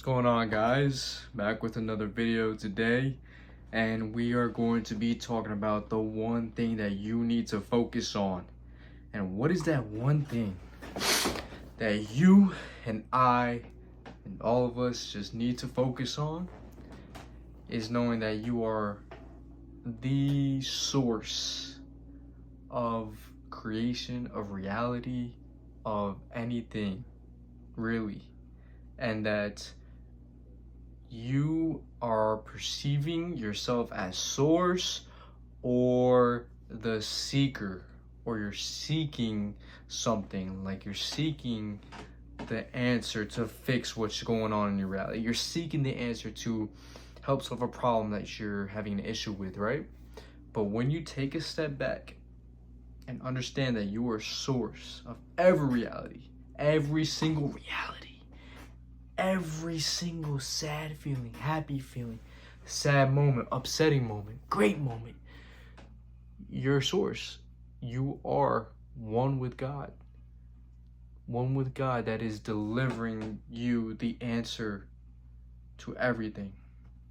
going on, guys? Back with another video today, and we are going to be talking about the one thing that you need to focus on. And what is that one thing that you and I and all of us just need to focus on? Is knowing that you are the source of creation, of reality, of anything, really. And that you are perceiving yourself as source or the seeker, or you're seeking something, like you're seeking the answer to fix what's going on in your reality. You're seeking the answer to help solve a problem that you're having an issue with, right? But when you take a step back and understand that you are source of every reality, every single reality, every single sad feeling, happy feeling, sad moment, upsetting moment, great moment, your source. You are one with God. One with God that is delivering you the answer to everything.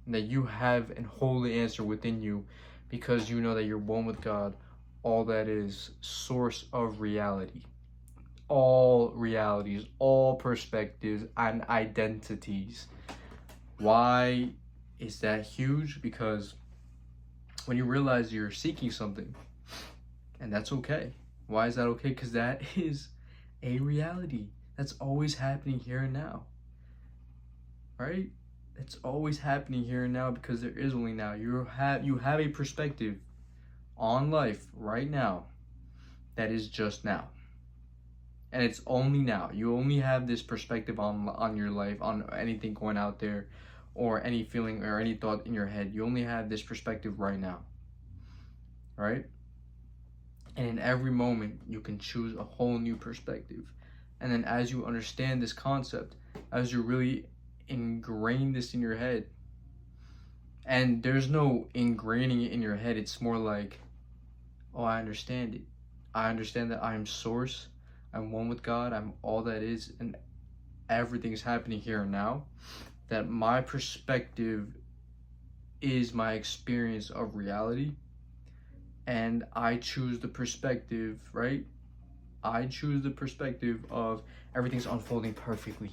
That you have and hold the answer within you because you know that you're one with God. All that is source of reality. All realities, all perspectives and identities. Why is that huge? Because when you realize you're seeking something, and that's okay. Why is that okay? Because that is a reality that's always happening here and now, right? It's always happening here and now because there is only now. You have a perspective on life right now that is just now. And it's only now. You only have this perspective on your life, on anything going out there, or any feeling or any thought in your head. You only have this perspective right now, right? And in every moment, you can choose a whole new perspective. And then as you understand this concept, as you really ingrain this in your head, and there's no ingraining it in your head, it's more like, oh, I understand it. I understand that I am source. I'm one with God. I'm all that is, and everything is happening here and now. That my perspective is my experience of reality, and I choose the perspective, right? I choose the perspective of everything's unfolding perfectly.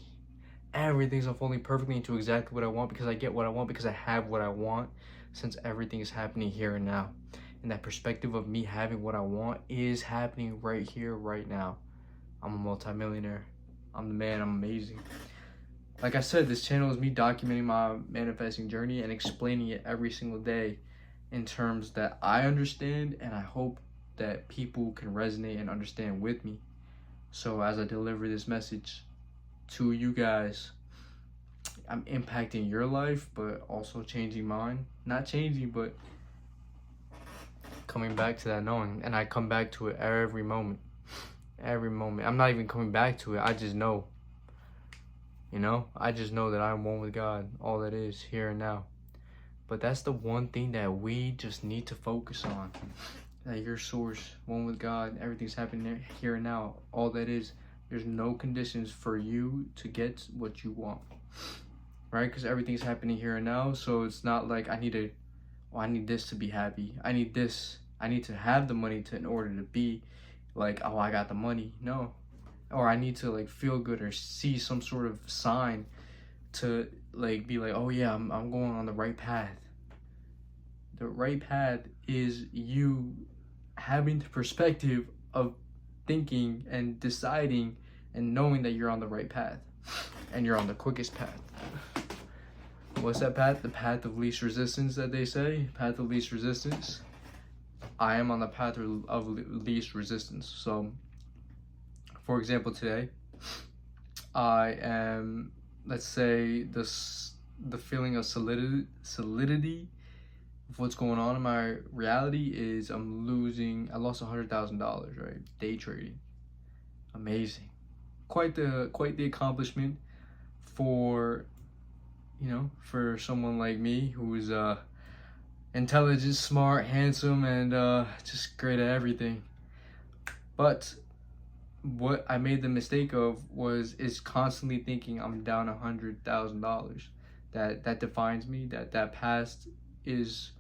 Everything's unfolding perfectly into exactly what I want because I get what I want because I have what I want, since everything is happening here and now. And that perspective of me having what I want is happening right here, right now. I'm a multimillionaire. I'm the man. I'm amazing. Like I said, this channel is me documenting my manifesting journey and explaining it every single day in terms that I understand, and I hope that people can resonate and understand with me. So as I deliver this message to you guys, I'm impacting your life, but also changing mine. Not changing, but coming back to that knowing. And I come back to it every moment. Every moment. I'm not even coming back to it. I just know. You know? I just know that I'm one with God. All that is here and now. But that's the one thing that we just need to focus on. That your source, one with God, everything's happening here and now. All that is, there's no conditions for you to get what you want. Right? Because everything's happening here and now. So it's not like I need this to be happy. I need this. I need to have the money in order to be like, oh, I got the money. No. Or I need to like feel good or see some sort of sign to like be like, oh yeah, I'm going on the right path. The right path is you having the perspective of thinking and deciding and knowing that you're on the right path and you're on the quickest path. What's that path? The path of least resistance, that they say. Path of least resistance. I am on the path of least resistance. So, for example, today, I am, let's say, the feeling of solidity of what's going on in my reality is I lost $100,000, right? Day trading. Amazing. Quite the accomplishment for, you know, for someone like me who's intelligent, smart, handsome, and just great at everything. But what I made the mistake of is constantly thinking I'm down $100,000. That defines me. That past is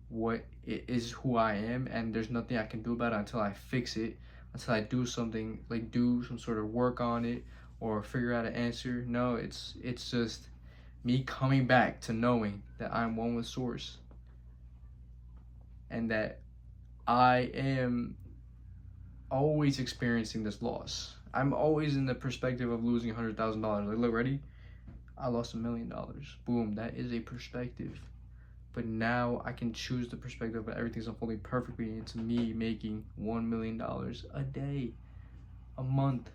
what it is who I am, and there's nothing I can do about it until I fix it, until I do something, like do some sort of work on it or figure out an answer. No, it's just me coming back to knowing that I'm one with source, and that I am always experiencing this loss. I'm always in the perspective of losing $100,000. Like, look, ready? I lost $1,000,000. Boom, that is a perspective. But now I can choose the perspective of everything's unfolding perfectly into me making $1,000,000 a day, a month,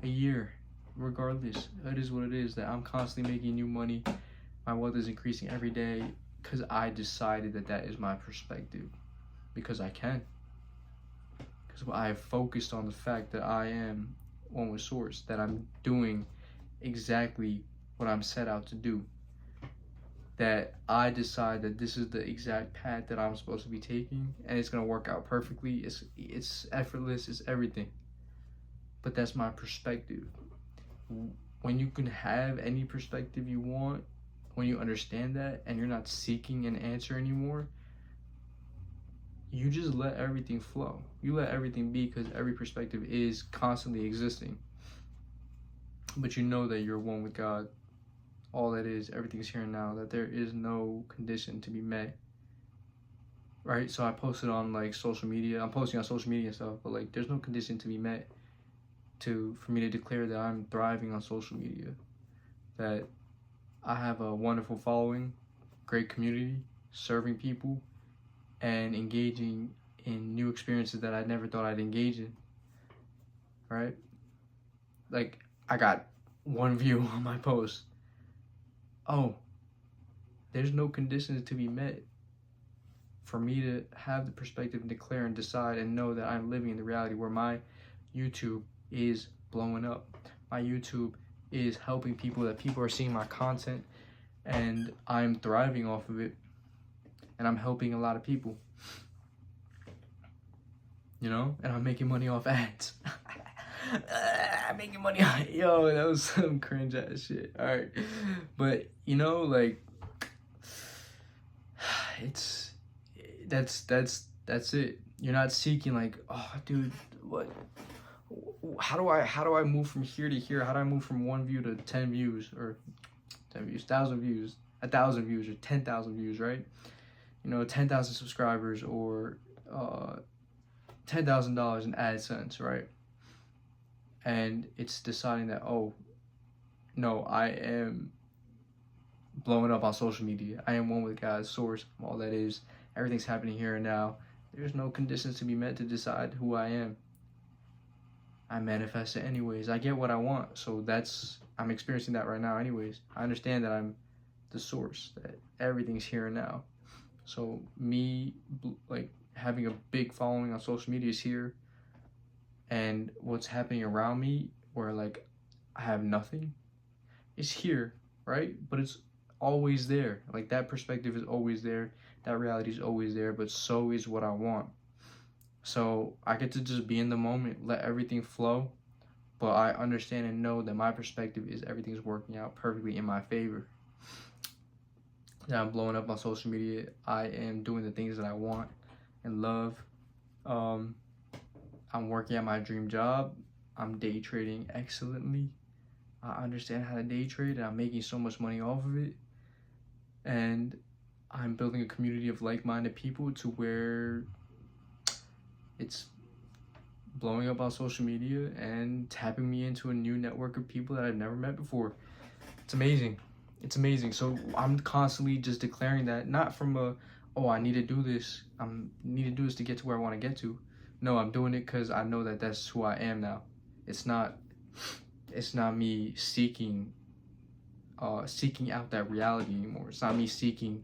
a year. Regardless, it is what it is. That I'm constantly making new money. My wealth is increasing every day because I decided that that is my perspective. Because I can. Because I have focused on the fact that I am one with source, that I'm doing exactly what I'm set out to do, that I decide that this is the exact path that I'm supposed to be taking, and it's gonna work out perfectly. It's effortless, it's everything. But that's my perspective. When you can have any perspective you want, when you understand that and you're not seeking an answer anymore, you just let everything flow. You let everything be, because every perspective is constantly existing. But you know that you're one with God. All that is, everything's here and now, that there is no condition to be met. Right? So I posted on like social media. I'm posting on social media and stuff, but like there's no condition to be met for me to declare that I'm thriving on social media. That I have a wonderful following, great community, serving people, and engaging in new experiences that I never thought I'd engage in. Right? Like, I got 1 view on my post. Oh, there's no conditions to be met for me to have the perspective and declare and decide and know that I'm living in the reality where my YouTube is blowing up. My YouTube is helping people, that people are seeing my content, and I'm thriving off of it, and I'm helping a lot of people. You know? And I'm making money off ads. I'm making money on, yo, that was some cringe ass shit. Alright. But you know, like, that's it. You're not seeking like, oh dude, what, how do I move from here to here? How do I move from 1 view to 10 views, or 10 views, 1,000 views, 1,000 views, or 10,000 views, right? You know, 10,000 subscribers, or $10,000 in AdSense, right? And it's deciding that, oh, no, I am blowing up on social media. I am one with God's source. All that is, everything's happening here and now. There's no conditions to be met to decide who I am. I manifest it anyways. I get what I want. So I'm experiencing that right now anyways. I understand that I'm the source, that everything's here and now. So me, like, having a big following on social media is here. And what's happening around me, where like I have nothing, is here, right? But it's always there. Like, that perspective is always there. That reality is always there, but so is what I want. So I get to just be in the moment, let everything flow. But I understand and know that my perspective is everything's working out perfectly in my favor. That I'm blowing up on social media. I am doing the things that I want and love. I'm working at my dream job. I'm day trading excellently. I understand how to day trade, and I'm making so much money off of it. And I'm building a community of like-minded people to where it's blowing up on social media and tapping me into a new network of people that I've never met before. It's amazing. It's amazing. So I'm constantly just declaring that, not from I need to do this. I need to do this to get to where I want to get to. No, I'm doing it because I know that that's who I am now. It's not me seeking out that reality anymore. It's not me seeking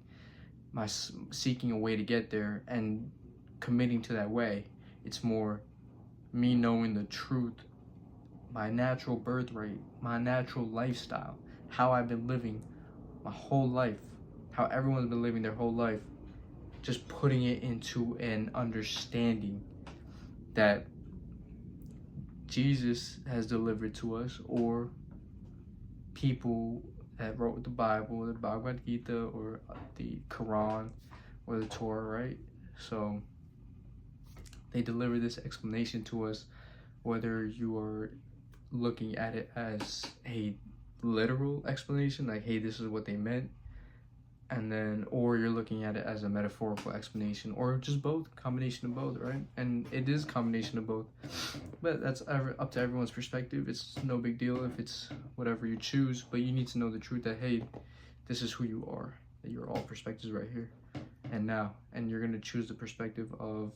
a way to get there and committing to that way. It's more me knowing the truth, my natural birthright, my natural lifestyle, how I've been living my whole life, how everyone's been living their whole life, just putting it into an understanding that Jesus has delivered to us, or people that wrote the Bible, the Bhagavad Gita, or the Quran, or the Torah, right? So they deliver this explanation to us, whether you are looking at it as a literal explanation, like, hey, this is what they meant, and then, or you're looking at it as a metaphorical explanation, or just both, combination of both, right? And it is a combination of both, but that's up to everyone's perspective. It's no big deal if it's whatever you choose, but you need to know the truth that, hey, this is who you are, that you're all perspectives right here and now, and you're going to choose the perspective of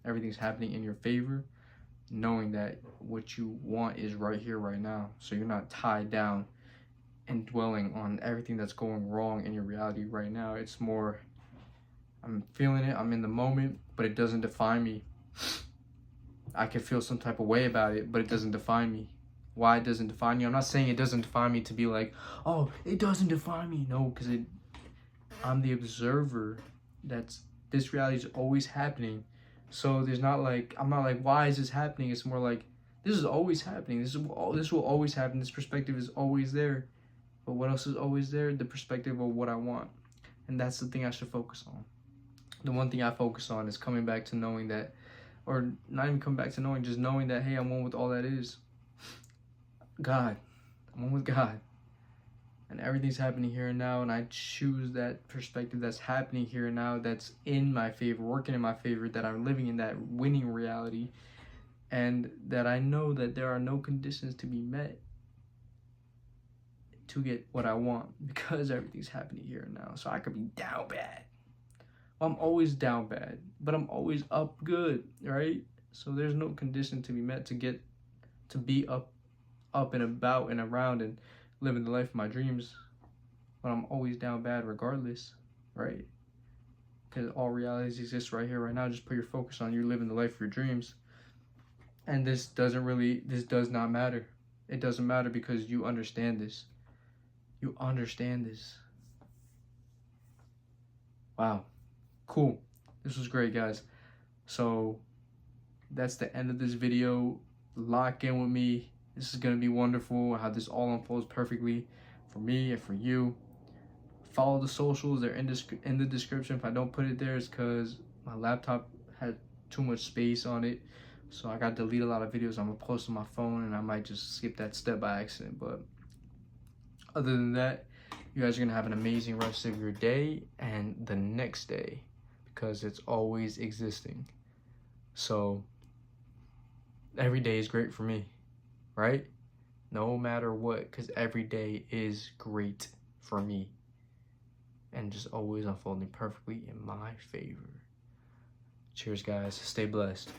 everything's happening in your favor, knowing that what you want is right here, right now. So you're not tied down and dwelling on everything that's going wrong in your reality right now. It's more, I'm feeling it, I'm in the moment, but it doesn't define me. I can feel some type of way about it, but it doesn't define me. Why it doesn't define you? I'm not saying it doesn't define me to be like, oh, it doesn't define me. No, because I'm the observer. This reality is always happening. So there's not like, I'm not like, why is this happening? It's more like, this is always happening. This will always happen. This perspective is always there. But what else is always there? The perspective of what I want. And that's the thing I should focus on. The one thing I focus on is coming back to knowing that, or not even coming back to knowing, just knowing that, hey, I'm one with all that is. God. I'm one with God. And everything's happening here and now, and I choose that perspective that's happening here and now, that's in my favor, working in my favor, that I'm living in that winning reality, and that I know that there are no conditions to be met to get what I want, because everything's happening here and now. So I could be down bad. Well, I'm always down bad, but I'm always up good, right? So there's no condition to be met to be up and about and around and living the life of my dreams, but I'm always down bad regardless, right? Because all realities exist right here, right now. Just put your focus on you living the life of your dreams. And this does not matter. It doesn't matter because you understand this. You understand this. Wow. Cool. This was great, guys. So that's the end of this video. Lock in with me. This is going to be wonderful, how this all unfolds perfectly for me and for you. Follow the socials. They're in the description. If I don't put it there, it's because my laptop had too much space on it. So I got to delete a lot of videos I'm going to post on my phone, and I might just skip that step by accident. But other than that, you guys are going to have an amazing rest of your day and the next day, because it's always existing. So every day is great for me. Right? No matter what, because every day is great for me. And just always unfolding perfectly in my favor. Cheers, guys. Stay blessed.